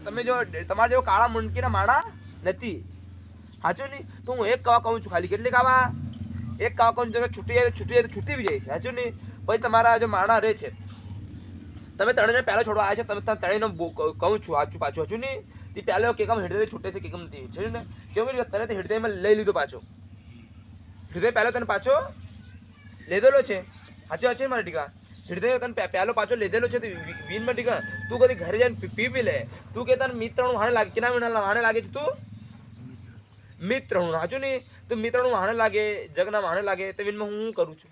તમે જો તમારા જેવો કાળા મુંડકીના માણા નથી સાચું નહીં તો હું એક કવા કહું છું ખાલી કેટલી કાવા એક કવા કહું છું છૂટી જાય તો છૂટી બી જાય છે સાચું નહીં પછી તમારા જો માણા રહે છે તમે તળેને પહેલા છોડવા આવ્યા છે તમે તળેનો કહું છું આચું પાછું હજુ નહીં તે પહેલો કેકમ હૃદય છૂટે છે કેકમ નથી છે ને કેમ કે તને તે હૃદયમાં લઈ લીધો પાછો હૃદય પહેલો તને પાછો લીધેલો છે સાચી વાત છે મારી ટીકા હૃદય તને પહેલો પાછો લીધેલો છે વીનમાં ટીકા તું કદી ઘરે જઈને પી લે તું કે તને મિત્રનું વાણે લાગે કેના વાણે લાગે છે તું મિત્રનું સાચું નહીં તું મિત્રનું વાણે લાગે જગના વાણે લાગે તે વીનમાં હું કરું છું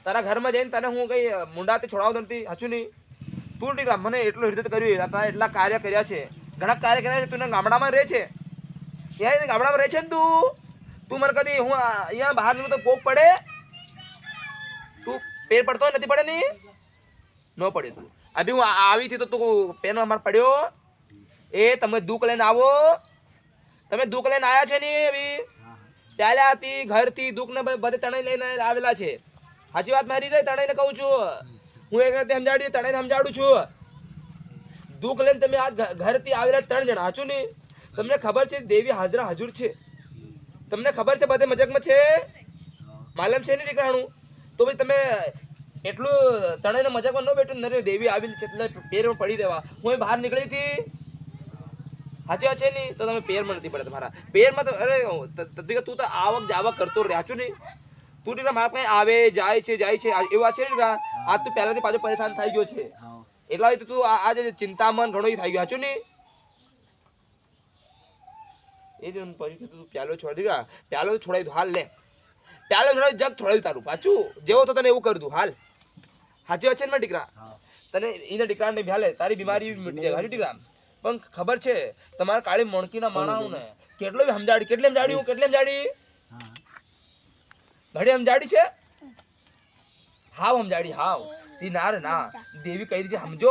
તારા ઘરમાં જઈને તને હું કંઈ મુંડાથી છોડાવતો નથી સાચું નહીં તું ટીકા મને એટલું હૃદય કર્યું તારા એટલા કાર્ય કર્યા છે ઘણા કાર્ય કર્યા છે તું ગામડામાં રહે છે ત્યાં ગામડામાં રહે છે ને તું મને કદી હું અહીંયા બહાર તો કોક પડે તું પેર પડતો નથી પડે નહીં ન પડે તું અભી હું આવી હતી તો તું પેરમાં મારે પડ્યો એ તમે દુઃખ લઈને આવો તમે દુઃખ લઈને આવ્યા છે ને એવી ચાલ્યા હતી ઘરથી દુઃખ ને બધે તણાઈ લઈને આવેલા છે સાચી વાત મારી રહી તણાઈને કહું છું હું એક રીતે સમજાડી તણાઈને સમજાડું છું દુઃખ લઈને તમે આ ઘરથી આવેલા 3 જણા સાચું નહીં તમને ખબર છે દેવી હાજરા હાજર છે તમને ખબર છે બધે મજાકમાં છે માલમ છે ને નીકળાણું તો ભાઈ તમે એટલું તણાઈને મજાકમાં ન બેઠું નરે દેવી આવેલી છે એટલે પેરમાં પડી દેવા હું બહાર નીકળી હતી સાચી વાત છે નહીં તો તમે પેરમાં નથી પડે તમારા પેરમાં તો અરે તું તો આવક જાવક કરતો રહ્યા નહીં તું ટીકા મારા પાસે આવે જાય છે એવું વાત છે ને આ તું પહેલાથી પાછો પરેશાન થઈ ગયો છે એટલા તો તું આજે ચિંતામન ઘણો થઈ ગયો સાચું નહીં એ જ પછી તું પ્યાલો છોડી દીધા પ્યાલો છોડાવી દો હાલ લે પ્યાલો છોડાવી જગ છોડાવી તારું પાછું જેવો તો તને એવું કરી દઉં હાલ સાચી વાત છે ને દીકરા તને એને દીકરાને હાલે તારી બીમારી મટી જાય હાચું દીકરા પણ ખબર છે તમારા કાળી મણકીના માણાઓ ને કેટલી સમજાડી ઘડી સમજાડી છે હાવ સમજાડી હાવ તી ના રે ના દેવી કહી છે સમજો